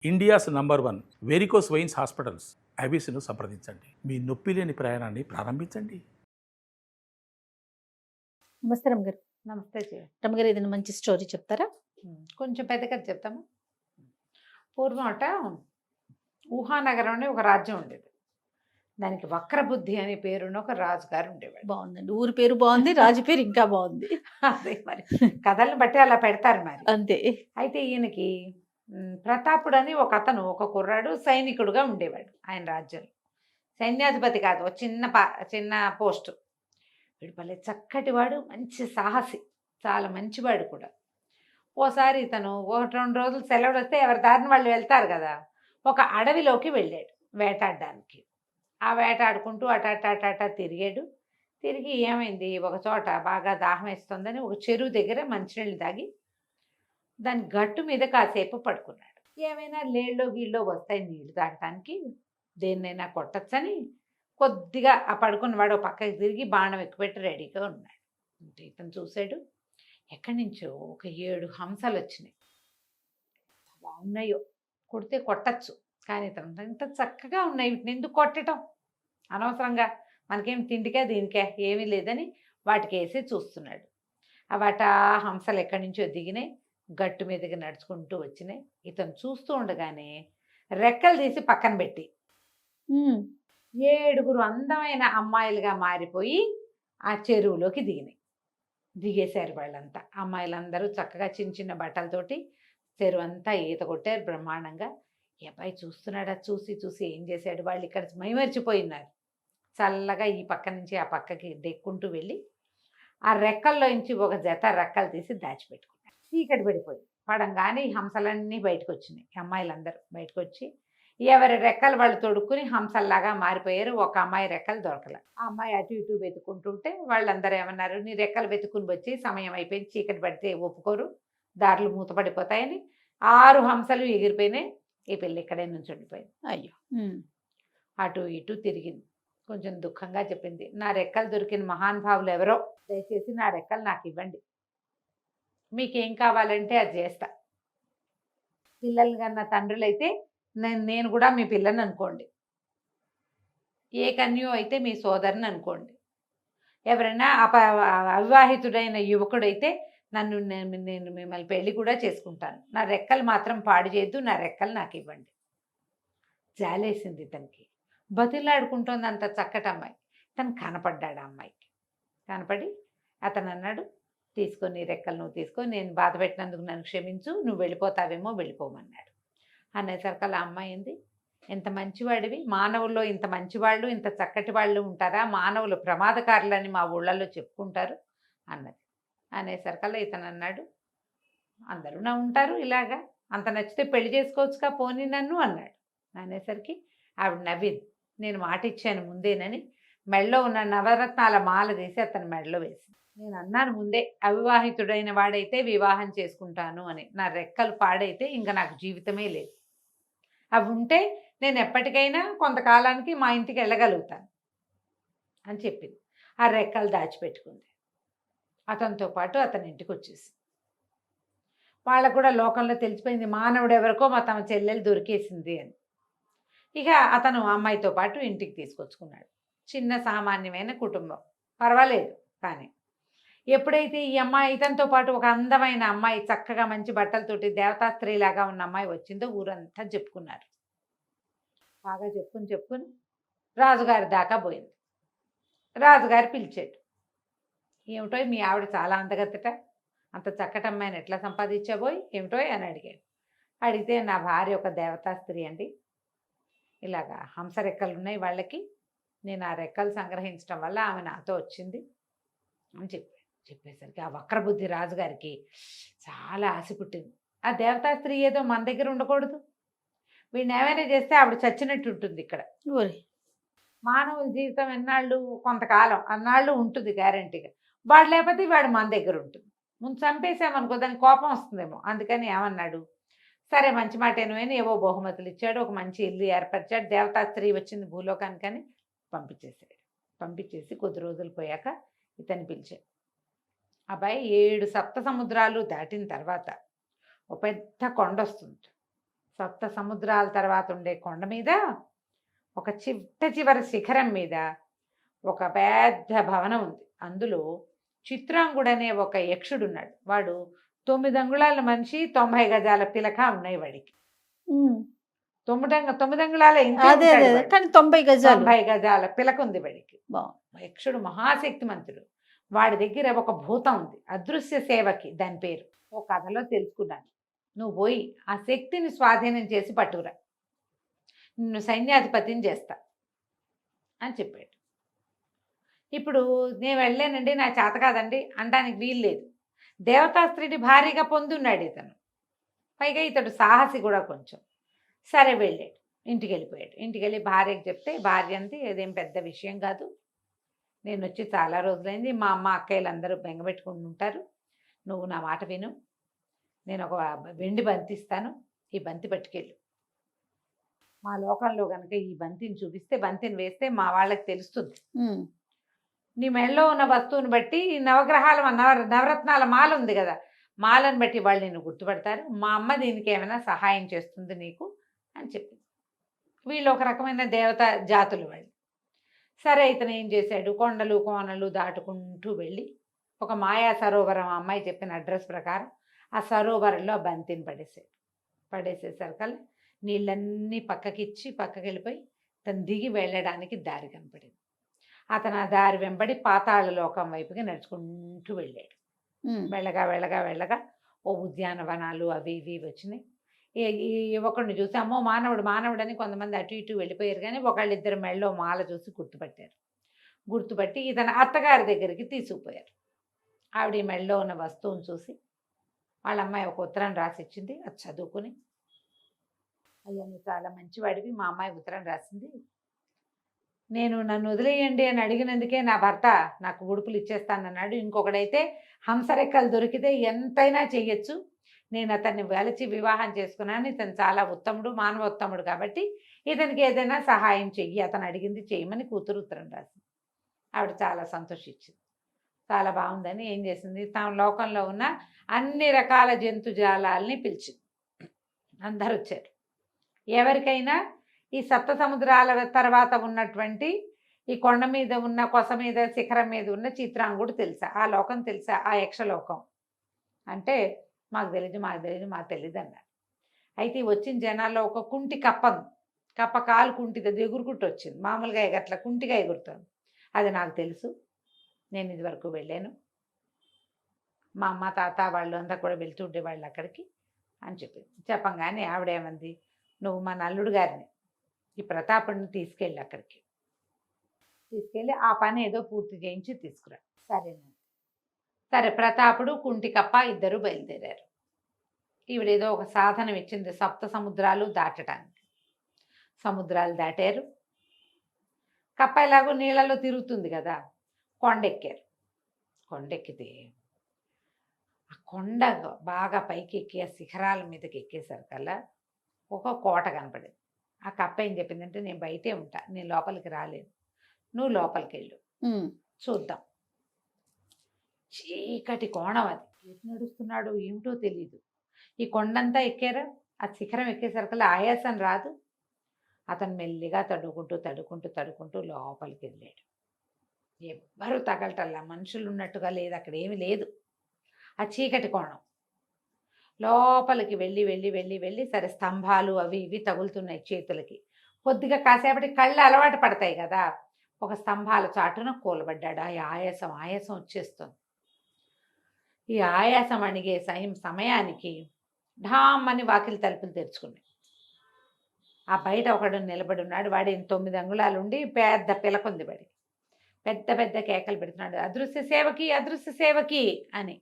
India's number 1 varicose veins hospitals ఐబీసీను సంప్రదించండి. మీ నొప్పి లేని ప్రయాణాన్ని ప్రారంభించండి. నమస్తే రమ్మగారు. నమస్తే జీ. రమ్మగారు, ఏదైనా మంచి స్టోరీ చెప్తారా? కొంచెం పెద్ద కథ చెప్తాము. పూర్వం అట ఊహానగరం అనే ఒక రాజ్యం ఉండేది. దానికి వక్రబుద్ధి అనే పేరున్న ఒక రాజుగారు ఉండేవాడు. బాగుందండి, ఊరి పేరు బాగుంది, రాజు పేరు ఇంకా బాగుంది. అదే మరి కథలను బట్టి అలా పెడతారు మరి. అంతే. అయితే ఈయనకి ప్రతాపుడు అని ఒక అతను, ఒక కుర్రాడు సైనికుడుగా ఉండేవాడు ఆయన రాజ్యంలో. సైన్యాధిపతి కాదు, ఒక చిన్న పోస్టు. వీడు భలే చక్కటి వాడు, మంచి సాహసి, చాలా మంచివాడు కూడా. ఓసారి ఇతను 1-2 రోజులు సెలవులు వస్తే ఎవరి దారిని వాళ్ళు వెళ్తారు కదా, ఒక అడవిలోకి వెళ్ళాడు వేటాడడానికి. ఆ వేటాడుకుంటూ అటాట తిరిగాడు. తిరిగి ఏమైంది, ఒక చోట బాగా దాహం వేస్తుందని ఒక చెరువు దగ్గర మంచినీళ్ళు తాగి దాని గట్టు మీద కాసేపు పడుకున్నాడు. ఏమైనా లేళ్ళో గీళ్ళో వస్తాయి నీళ్లు తాగటానికి, దేన్నైనా కొట్టచ్చని కొద్దిగా ఆ పడుకున్నవాడు పక్కకి తిరిగి బాణం ఎక్కుపెట్టి రెడీగా ఉన్నాడు. అంటే ఇతను చూశాడు, ఎక్కడి నుంచో ఒక 7 హంసలు వచ్చినాయి. బాగున్నాయో, కొడితే కొట్టచ్చు, కానీ ఇతను ఇంత చక్కగా ఉన్నాయి, వీటిని ఎందుకు కొట్టడం, అనవసరంగా మనకేం తిండికే దీనికే ఏమీ లేదని వాటికి వేసి చూస్తున్నాడు. వాట హంసలు ఎక్కడి నుంచో దిగినాయి, గట్టు మీదకి నడుచుకుంటూ వచ్చినాయి. ఇతను చూస్తూ ఉండగానే రెక్కలు తీసి పక్కన పెట్టి 7 అందమైన అమ్మాయిలుగా మారిపోయి ఆ చెరువులోకి దిగేశారు. వాళ్ళంతా అమ్మాయిలందరూ చక్కగా చిన్న చిన్న బట్టలతోటి చెరువు అంతా ఈత కొట్టారు బ్రహ్మాండంగా. ఈ అబ్బాయి చూస్తున్నాడు, చూసి చూసి ఏం చేశాడు, వాళ్ళు ఇక్కడ మైమరిచిపోయినారు. చల్లగా ఈ పక్క నుంచి ఆ పక్కకి దెక్కుంటూ వెళ్ళి ఆ రెక్కల్లో నుంచి ఒక జత రెక్కలు తీసి దాచిపెట్టుకున్నాడు. చీకటి పడిపోయి పడంగానే ఈ హంసలన్నీ బయటకు వచ్చినాయి. అమ్మాయిలందరూ బయటకు వచ్చి ఎవరి రెక్కలు వాళ్ళు తొడుక్కుని హంసల్లాగా మారిపోయారు. ఒక అమ్మాయి రెక్కలు దొరకలే. ఆ అమ్మాయి అటు ఇటు వెతుక్కుంటుంటే వాళ్ళందరూ ఏమన్నారు, నీ రెక్కలు వెతుక్కుని వచ్చి సమయం అయిపోయింది, చీకటి పడితే ఒప్పుకోరు, దారులు మూతపడిపోతాయని 6 హంసలు ఎగిరిపోయినాయి. ఈ పిల్ల ఇక్కడే నుంచి ఉండిపోయింది. అయ్యో. అటు ఇటు తిరిగింది, కొంచెం దుఃఖంగా చెప్పింది, నా రెక్కలు దొరికిన మహానుభావులు ఎవరో, దయచేసి నా రెక్కలు నాకు ఇవ్వండి, మీకేం కావాలంటే అది చేస్తా. పిల్లలు కన్నా తండ్రులైతే నేను కూడా మీ పిల్లని అనుకోండి, ఏ కన్యో అయితే మీ సోదరుని అనుకోండి, ఎవరైనా అవివాహితుడైన యువకుడైతే నేను మిమ్మల్ని పెళ్లి కూడా చేసుకుంటాను, నా రెక్కలు మాత్రం పాడు చేయొద్దు, నా రెక్కలు నాకు ఇవ్వండి. జాలేసింది ఇతనికి, బతిలాడుకుంటోంది అంత చక్కటి అమ్మాయి. తను కనపడ్డాడు. ఆ అమ్మాయికి కనపడి అతను అన్నాడు, తీసుకొని రెక్కలు నువ్వు తీసుకొని, నేను బాధ పెట్టినందుకు నన్ను క్షమించు, నువ్వు వెళ్ళిపోతావేమో వెళ్ళిపోమన్నాడు. అనేసరికల్లా అమ్మాయి ఏంది, ఎంత మంచివాడివి, మానవుల్లో ఇంత మంచివాళ్ళు ఇంత చక్కటి వాళ్ళు ఉంటారా, మానవులు ప్రమాదకారులని మా ఊళ్ళల్లో చెప్పుకుంటారు అన్నది. అనేసరికల్లా ఇతను అన్నాడు, అందరూ నా ఉంటారు ఇలాగా, అంత నచ్చితే పెళ్లి చేసుకోవచ్చుగా పోనీ నన్ను అన్నాడు. అనేసరికి ఆవిడ నవ్వింది, నేను మాట ఇచ్చాను ముందేనని మెడలో ఉన్న నవరత్నాల మాల తీసి అతని మెడలో వేసింది. నేను అన్నాను ముందే, అవివాహితుడైన వాడైతే వివాహం చేసుకుంటాను అని, నా రెక్కలు పాడైతే ఇంకా నాకు జీవితమే లేదు, అవి ఉంటే నేను ఎప్పటికైనా కొంతకాలానికి మా ఇంటికి వెళ్ళగలుగుతాను అని చెప్పింది. ఆ రెక్కలు దాచిపెట్టుకుంది. అతనితో పాటు అతని ఇంటికి వచ్చేసి వాళ్ళకు కూడా లోకంలో తెలిసిపోయింది, మానవుడు ఎవరికో మా తమ చెల్లెలు దొరికేసింది అని. ఇక అతను అమ్మాయితో పాటు ఇంటికి తీసుకొచ్చుకున్నాడు. చిన్న సామాన్యమైన కుటుంబం, పర్వాలేదు. కానీ ఎప్పుడైతే ఈ అమ్మాయి ఇతనితో పాటు ఒక అందమైన అమ్మాయి, చక్కగా మంచి బట్టలతోటి దేవతా స్త్రీలాగా ఉన్న అమ్మాయి వచ్చిందో ఊరంతా చెప్పుకున్నారు. బాగా చెప్పుకుని రాజుగారి దాకా పోయింది. రాజుగారు పిలిచాడు, ఏమిటో మీ ఆవిడ చాలా అందగత్తట, అంత చక్కటి అమ్మాయిని ఎట్లా సంపాదించాబోయ్ ఏమిటో అని అడిగాడు. అడిగితే నా భార్య ఒక దేవతా స్త్రీ అండి, ఇలాగా హంస రెక్కలు ఉన్నాయి వాళ్ళకి, నేను ఆ రెక్కలు సంగ్రహించడం వల్ల ఆమె నాతో వచ్చింది అని చెప్పేసరికి ఆ వక్రబుద్ధి రాజుగారికి చాలా ఆశ పుట్టింది. ఆ దేవతా స్త్రీ ఏదో మన దగ్గర ఉండకూడదు, వీడిని ఏమైనా చేస్తే ఆవిడ చచ్చినట్టు ఉంటుంది ఇక్కడ. మానవుల జీవితం ఎన్నాళ్ళు, కొంతకాలం అన్నాళ్ళు ఉంటుంది గ్యారంటీగా, వాడు లేకపోతే వాడు మన దగ్గర ఉంటుంది. ముందు చంపేసామనుకో దానికి కోపం వస్తుందేమో, అందుకని ఏమన్నాడు, సరే మంచి మాట ఏమని ఏవో బహుమతులు ఇచ్చాడు, ఒక మంచి ఇల్లు ఏర్పరిచాడు, దేవతా స్త్రీ వచ్చింది భూలోకానికని పంపించేసాడు. పంపించేసి కొద్ది రోజులు పోయాక ఇతన్ని పిలిచాడు. అబ్బాయి 7 సప్త సముద్రాలు దాటిన తర్వాత ఒక పెద్ద కొండ వస్తుంది, సప్త సముద్రాల తర్వాత ఉండే కొండ మీద ఒక చివరి శిఖరం మీద ఒక పెద్ద భవనం ఉంది. అందులో చిత్రాంగుడు అనే ఒక యక్షుడు ఉన్నాడు. వాడు 9 అంగుళాల మనిషి, 90 గజాల పిలక ఉన్నాయి వాడికి. 9 అంగుళాల ఇంతే అదే ఉంటాడు అదే వాడు. కానీ 90 గజాలు 90 గజాల పిలక ఉంది వాడికి. బాగుంది. యక్షుడు మహాశక్తిమంతుడు. వాడి దగ్గర ఒక భూతం ఉంది, అదృశ్య సేవకి దాని పేరు. ఓ కథలో తెలుసుకున్నాను. నువ్వు పోయి ఆ శక్తిని స్వాధీనం చేసి పట్టుకురా, నిన్ను సైన్యాధిపతిని చేస్తా అని చెప్పాడు. ఇప్పుడు నేను వెళ్ళానండి, నా చేత కాదండి అనడానికి వీలు లేదు. దేవతాస్త్రీని భారీగా పొందున్నాడు ఇతను. పైగా ఇతడు సాహసి కూడా కొంచెం. సరే వెళ్ళాడు, ఇంటికి వెళ్ళిపోయాడు. ఇంటికి వెళ్ళి భార్యకి చెప్తే భార్య అంది, ఏదేం పెద్ద విషయం కాదు, నేను వచ్చి చాలా రోజులైంది, మా అమ్మ అక్కయ్యలు అందరూ బెంగపెట్టుకుని ఉంటారు, నువ్వు నా మాట విను, నేను ఒక వెండి బంతి ఇస్తాను, ఈ బంతి పట్టుకెళ్ళు. మా లోకంలో కనుక ఈ బంతిని చూపిస్తే, బంతిని వేస్తే మా వాళ్ళకి తెలుస్తుంది. నీ మెడలో ఉన్న వస్తువుని బట్టి నవగ్రహాల నవరత్నాల మాల ఉంది కదా, మాలను బట్టి వాళ్ళు నిన్ను గుర్తుపడతారు. మా అమ్మ దీనికి ఏమైనా సహాయం చేస్తుంది నీకు అని చెప్పింది. వీళ్ళు ఒక రకమైన దేవత జాతులు వాళ్ళు. సరే ఇతను ఏం చేశాడు, కొండలు కోనలు దాటుకుంటూ వెళ్ళి ఒక మాయా సరోవరం, అమ్మాయి చెప్పిన అడ్రస్ ప్రకారం ఆ సరోవరంలో బంతిని పడేసేసరికల్లా నీళ్ళన్నీ పక్కకి వెళ్ళిపోయి తను దిగి వెళ్ళడానికి దారి కనపడింది. అతను ఆ దారి వెంబడి పాతాళ లోకం వైపుకి నడుచుకుంటూ వెళ్ళాడు. వెళ్ళగా ఓ ఉద్యానవనాలు అవి ఇవి వచ్చినాయి. ఈ యువకుడిని చూసి అమ్మో మానవుడు అని కొంతమంది అటు ఇటు వెళ్ళిపోయారు, కానీ ఒకళ్ళిద్దరు మెళ్ళో మాల చూసి గుర్తుపట్టి ఇతను అత్తగారి దగ్గరికి తీసుకుపోయారు. ఆవిడ ఈ మెళ్ళో ఉన్న వస్తువును చూసి వాళ్ళ అమ్మాయి ఒక ఉత్తరం రాసి ఇచ్చింది. అది చదువుకుని, అయ్యా నువ్వు చాలా మంచివాడివి, మా అమ్మాయి ఉత్తరం రాసింది, నన్ను వదిలేయండి అని అడిగినందుకే నా భర్త నాకు ఉడుపులు ఇచ్చేస్తానన్నాడు, ఇంకొకడైతే హంసరెక్కలు దొరికితే ఎంతైనా చెయ్యొచ్చు, నేను అతన్ని వెలచి వివాహం చేసుకున్నాను, ఇతను చాలా ఉత్తముడు, మానవోత్తముడు, కాబట్టి ఇతనికి ఏదైనా సహాయం చెయ్యి, అతను అడిగింది చెయ్యమని కూతురు ఉత్తరం రాసింది. ఆవిడ చాలా సంతోషించింది. చాలా బాగుందని ఏం చేసింది, తమ లోకంలో ఉన్న అన్ని రకాల జంతుజాలాల్ని పిలిచింది. అందరు వచ్చారు. ఎవరికైనా ఈ సప్త సముద్రాల తర్వాత ఉన్నటువంటి ఈ కొండ మీద ఉన్న కొస మీద శిఖరం మీద ఉన్న చిత్రాంగుడు తెలుసా, ఆ లోకం తెలుసా, ఆ యక్షలోకం అంటే మాకు తెలియదు అన్నారు. అయితే వచ్చిన జనాల్లో ఒక కుంటి కప్ప కాలు కుంటిది ఎగురుకుంటూ వచ్చింది. మామూలుగా ఎగట్ల కుంటిగా ఎగురుతుంది. అది నాకు తెలుసు, నేను ఇదివరకు వెళ్ళాను, మా అమ్మ తాత వాళ్ళు అంతా కూడా వెళ్తుండే వాళ్ళు అక్కడికి అని చెప్పింది. చెప్పంగానే ఆవిడేమంది, నువ్వు మా నల్లుడు గారిని ఈ ప్రతాపుడిని తీసుకెళ్ళి అక్కడికి తీసుకెళ్ళి ఆ పని ఏదో పూర్తి చేయించి తీసుకురా. సరే ప్రతాపుడు కుంటికప్ప ఇద్దరు బయలుదేరారు. ఈవిడేదో ఒక సాధనం ఇచ్చింది సప్త సముద్రాలు దాటడానికి. సముద్రాలు దాటారు. కప్ప ఎలాగో నీళ్ళలో తిరుగుతుంది కదా, కొండెక్కారు. కొండెక్కితే ఆ కొండ బాగా పైకి ఎక్కి ఆ శిఖరాల మీదకి ఎక్కేసరికల్లా ఒక కోట కనపడింది. ఆ కప్ప ఏం చెప్పిందంటే, నేను బయటే ఉంటా, నేను లోపలికి రాలేను, నువ్వు లోపలికి వెళ్ళు, చూద్దాం. చీకటి కోణం, అది ఎటు నడుస్తున్నాడో ఏమిటో తెలియదు. ఈ కొండంతా ఎక్కారా, ఆ శిఖరం ఎక్కేసరికల్లా ఆయాసం రాదు. అతను మెల్లిగా తడుకుంటూ లోపలికి వెళ్ళాడు. ఎవ్వరూ తగలటల్లా, మనుషులు ఉన్నట్టుగా లేదు, అక్కడ ఏమీ లేదు. ఆ చీకటి కోణం లోపలికి వెళ్ళి సరే స్తంభాలు అవి ఇవి తగులుతున్నాయి చేతులకి. కొద్దిగా కాసేపటి కళ్ళు అలవాటు పడతాయి కదా, ఒక స్తంభాల చాటున కూలబడ్డాడు. ఆ ఆయాసం వచ్చేస్తుంది. ఈ ఆయాసం అణిగే సమయానికి ఢామ్మని వాకిలి తలుపులు తెరుచుకున్నాయి. ఆ బయట ఒకడు నిలబడి ఉన్నాడు. వాడి 9 అంగుళాలు ఉండి పెద్ద పిలకుంది. వాడికి పెద్ద కేకలు పెడుతున్నాడు, అదృశ్య సేవకి అని.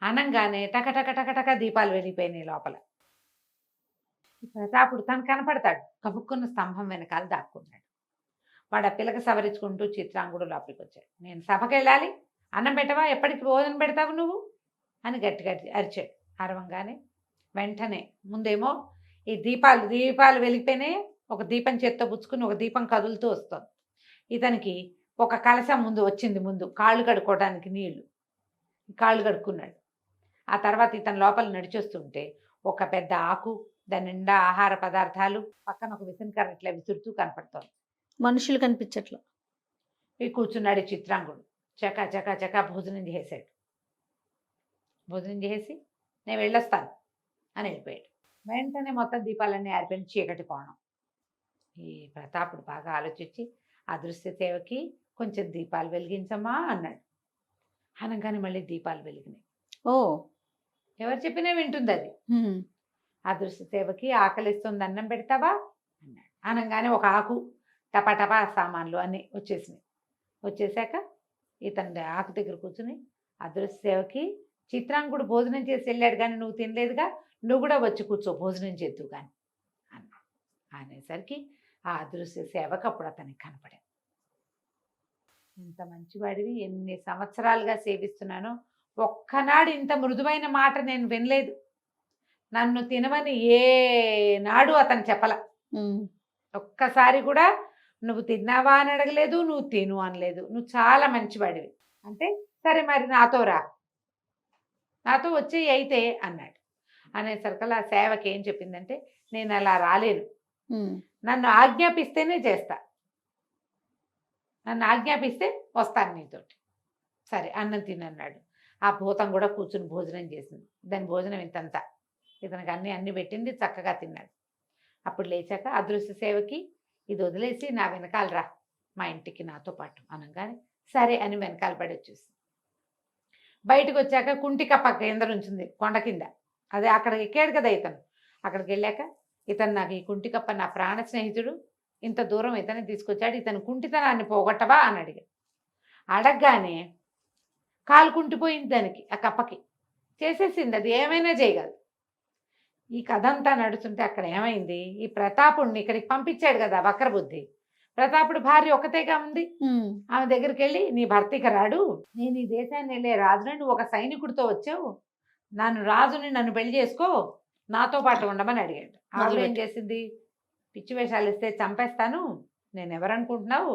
అనంగానే టకటక దీపాలు వెళ్ళిపోయినాయి లోపల. ప్రతాపుడు తను కనపడతాడు, కబుక్కున్న స్తంభం వెనకాల దాక్కున్నాడు. వాడు ఆ పిలక సవరించుకుంటూ చిత్రాంగుడు లోపలికి వచ్చాడు. నేను సభకి వెళ్ళాలి, అన్నం పెట్టవా, ఎప్పటికి భోజనం పెడతావు నువ్వు అని గట్టిగా అరిచాడు. అరవంగానే వెంటనే ముందేమో ఈ దీపాలు వెలిగిపోయినాయి. ఒక దీపం చేత్తో పుచ్చుకుని ఒక దీపం కదులుతూ వస్తుంది. ఇతనికి ఒక కలశం వచ్చింది కాళ్ళు కడుక్కోవడానికి నీళ్లు. కాళ్ళు కడుక్కున్నాడు. ఆ తర్వాత ఇతను లోపల నడిచొస్తుంటే ఒక పెద్ద ఆకు, దాని నిండా ఆహార పదార్థాలు, పక్కన ఒక విసనకర్ర ఇట్లా విసురుతూ కనపడుతోంది. మనుషులు కనిపించట్లా. ఈ కూర్చున్నాడు ఈ చిత్రాంగుడు. చకా చకా చకా భోజనం చేసాడు. భోజనం చేసి నేను వెళ్ళొస్తాను అని వెళ్ళిపోయాడు. వెంటనే మొత్తం దీపాలన్నీ ఆరిపోయిన చీకటి కోణం. ఈ ప్రతాపుడు బాగా ఆలోచించి అదృశ్య సేవకి కొంచెం దీపాలు వెలిగించమ్మా అన్నాడు. అనగానే మళ్ళీ దీపాలు వెలిగినాయి. ఓ. ఎవరు చెప్పినా వింటుంది అది. ఉమ్. అదృశ్య సేవకి ఆకలిస్తుంది, అన్నం పెడతావా అన్నాడు. అనగానే ఒక ఆకు టపా సామాన్లు అన్నీ వచ్చేసినాయి. వచ్చేసాక ఇతను ఆకు దగ్గర కూర్చుని, అదృశ్య సేవకి చిత్రాంగుడు భోజనం చేసి వెళ్ళాడు కానీ నువ్వు తినలేదుగా, నువ్వు కూడా వచ్చి కూర్చో భోజనం చేద్దు కానీ అన్నాడు. అనేసరికి ఆ అదృశ్య సేవకు అప్పుడు అతనికి కనపడింది. ఇంత మంచివాడివి, ఎన్ని సంవత్సరాలుగా సేవిస్తున్నానో ఒక్కనాడు ఇంత మృదువైన మాట నేను వినలేదు. నన్ను తినమని ఏ నాడు అతను చెప్పల. ఉమ్. ఒక్కసారి కూడా నువ్వు తిన్నావా అని అడగలేదు, నువ్వు తిను అనలేదు. నువ్వు చాలా మంచివాడివి అంటే, సరే మరి నాతో రా, నాతో వచ్చి అయితే అన్నాడు. అనేసరికల్లా ఆ సేవకి ఏం చెప్పిందంటే, నేను అలా రాలేను, ఉమ్. నన్ను ఆజ్ఞాపిస్తేనే చేస్తా, నన్ను ఆజ్ఞాపిస్తే వస్తాను నీతోటి. సరే అన్నం తినన్నాడు. ఆ భూతం కూడా కూర్చుని భోజనం చేసింది. దాని భోజనం ఇంతంతా ఇతనికి అన్నీ పెట్టింది, చక్కగా తిన్నాడు. అప్పుడు లేచాక అదృశ్య సేవకి, ఇది వదిలేసి నా వెనకాల రా మా ఇంటికి నాతో పాటు అనగానే సరే అని వెనకాల పడి వచ్చేసి బయటకు వచ్చాక కుంటికప్ప కేంద్రం ఉంచింది కొండ కింద. అదే అక్కడ ఎక్కాడు కదా ఇతను. అక్కడికి వెళ్ళాక ఇతను, నాకు ఈ కుంటికప్ప నా ప్రాణ స్నేహితుడు, ఇంత దూరం ఇతన్ని తీసుకొచ్చాడు, ఇతను కుంటితనాన్ని పోగొట్టవా అని అడిగాడు. అడగగానే కాలు కుంటిపోయింది దానికి, ఆ కప్పకి చేసేసింది, అది ఏమైనా చేయగలదు. ఈ కథ అంతా నడుస్తుంటే అక్కడ ఏమైంది, ఈ ప్రతాపుడిని ఇక్కడికి పంపించాడు కదా వక్రబుద్ధి, ప్రతాపుడు భార్య ఒకతేగా ఉంది. ఉమ్. ఆమె దగ్గరికి వెళ్ళి, నీ భర్త ఇక రాడు, నేను ఈ దేశాన్ని వెళ్ళే రాజుని, నువ్వు ఒక సైనికుడితో వచ్చావు, నన్ను పెళ్లి చేసుకో, నాతో పాటు ఉండమని అడిగాడు. ఆవిడ ఏం చేసింది, పిచ్చి వేషాలు ఇస్తే చంపేస్తాను, నేను ఎవరనుకుంటున్నావు,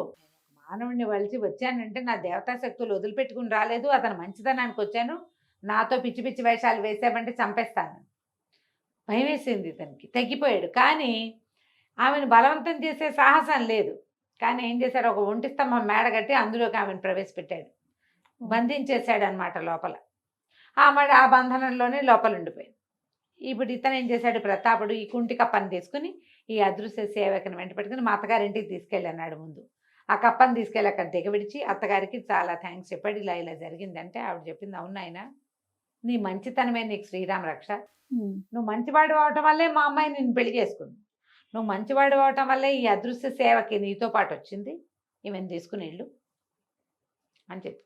మానవుడిని వలిచి వచ్చానంటే నా దేవతా శక్తులు వదిలిపెట్టుకుని రాలేదు, అతను మంచితనానికి వచ్చాను, నాతో పిచ్చి పిచ్చి వేషాలు వేసామంటే చంపేస్తాను. భయం వేసింది ఇతనికి, తగ్గిపోయాడు. కానీ ఆమెను బలవంతం చేసే సాహసం లేదు. కానీ ఏం చేశాడు, ఒక ఒంటి స్తంభం మేడ కట్టి అందులోకి ఆమెను ప్రవేశపెట్టాడు, బంధించేశాడు అనమాట లోపల. ఆమె ఆ బంధనంలోనే లోపల ఉండిపోయింది. ఇప్పుడు ఇతను ఏం చేశాడు, ప్రతాపుడు ఈ కుంటి కప్పని తీసుకుని ఈ అదృశ్య సేవకుని వెంట పెట్టుకుని మా అత్తగారింటికి తీసుకెళ్ళన్నాడు. ముందు ఆ కప్పని తీసుకెళ్ళి అక్కడ దిగవిడిచి అత్తగారికి చాలా థ్యాంక్స్ చెప్పాడు. ఇలా ఇలా జరిగిందంటే ఆవిడ చెప్పింది, అవునాయన నీ మంచితనమే నీకు శ్రీరామ రక్ష, నువ్వు మంచివాడు అవటం వల్లే మా అమ్మాయి నిన్ను పెళ్లి చేసుకుంది, నువ్వు మంచివాడు అవటం వల్లే ఈ అదృశ్య సేవకి నీతో పాటు వచ్చింది, ఈమెను తీసుకుని వెళ్ళు అని చెప్పి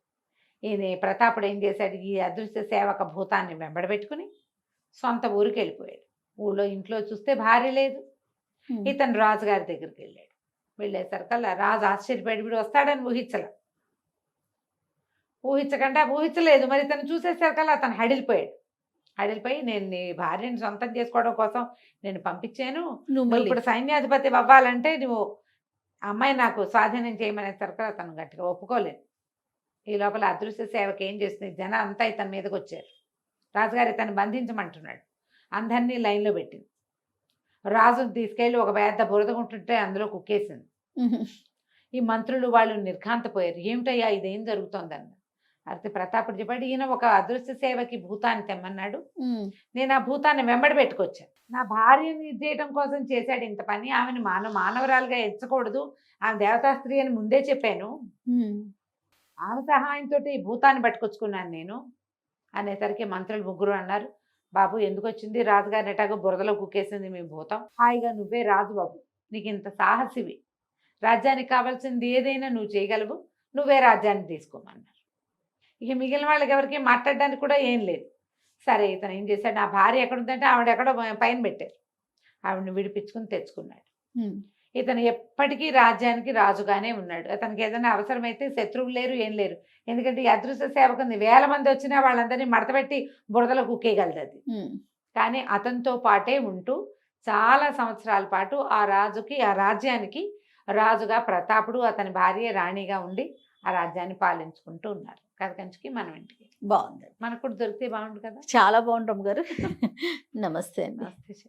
ఈయన ప్రతాపుడు ఏం చేశాడు, ఈ అదృశ్య సేవక భూతాన్ని వెంబడబెట్టుకుని సొంత ఊరికి వెళ్ళిపోయాడు. ఇంట్లో చూస్తే భార్య లేదు. ఇతను రాజుగారి దగ్గరికి వెళ్ళాడు. వెళ్ళేసరికల్లా రాజు ఆశ్చర్యపడి, వీడు వస్తాడని ఊహించలేదు. మరి ఇతను చూసేసరికల్లా అతను హడిలిపోయి, నేను నీ భార్యని సొంతం చేసుకోవడం కోసం నేను పంపించాను, నువ్వు ఇప్పుడు సైన్యాధిపతి అవ్వాలంటే నువ్వు అమ్మాయి నాకు స్వాధీనం చేయమనేసరికల్లా అతను గట్టిగా ఒప్పుకోలేదు. ఈ లోపల అదృశ్య సేవకి ఏం చేస్తుంది, జనం అంతా ఇతని మీదకి వచ్చారు. రాజుగారు ఇతన్ని బంధించమంటున్నాడు. అందరినీ లైన్లో పెట్టింది. రాజును తీసుకెళ్ళి ఒక పెద్ద బురదకుంటుంటే అందులో కుక్కేసింది. ఈ మంత్రులు వాళ్ళు నిర్ఘాంతపోయారు, ఏమిటయ్యా ఇదేం జరుగుతోందన్న. అయితే ప్రతాపుడు చెప్పాడు, ఈయన ఒక అదృశ్య సేవకి భూతాన్ని తెమ్మన్నాడు, నేను ఆ భూతాన్ని వెంబడి పెట్టుకొచ్చాను, నా భార్యను ఇది చేయడం కోసం చేశాడు ఇంత పని, ఆమెను మానవరాలుగా ఎంచకూడదు, ఆమె దేవతా స్త్రీ అని ముందే చెప్పాను, ఆమె సహాయంతో ఈ భూతాన్ని పట్టుకొచ్చుకున్నాను నేను అనేసరికి మంత్రులు ముగ్గురు అన్నారు, బాబు ఎందుకు వచ్చింది, రాజుగారిని ఎటాగో బురదలో కుక్కేసింది మీ భూతం, హాయిగా నువ్వే రాజు బాబు, నీకు ఇంత సాహసివి, రాజ్యానికి కావాల్సింది ఏదైనా నువ్వు చేయగలవు, నువ్వే రాజ్యాన్ని తీసుకోమన్నారు. ఇక మిగిలిన వాళ్ళకి ఎవరికి మాట్లాడడానికి కూడా ఏం లేదు. సరే ఇతను ఏం చేశాడు, నా భార్య ఎక్కడుందంటే ఆవిడ ఎక్కడో పైన పెట్టారు, ఆవిడని విడిపించుకుని తెచ్చుకున్నాడు. ఇతను ఎప్పటికీ రాజ్యానికి రాజుగానే ఉన్నాడు. అతనికి ఏదైనా అవసరమైతే శత్రువులు లేరు, ఏం లేరు. ఎందుకంటే ఈ అదృశ్య సేవకుంది 1000 మంది వచ్చినా వాళ్ళందరినీ మడతపెట్టి బురదలో కుక్కేయగలదు అది. కానీ అతనితో పాటే ఉంటూ చాలా సంవత్సరాల పాటు ఆ రాజ్యానికి రాజుగా ప్రతాపుడు, అతని భార్య రాణిగా ఉండి ఆ రాజ్యాన్ని పాలించుకుంటూ ఉన్నారు. కథకంచికి మనం ఇంటికి బాగుంది. మనకు కూడా దొరికితే బాగుండు కదా. చాలా బాగుంటాం గారు. నమస్తే అండి. నమస్తే.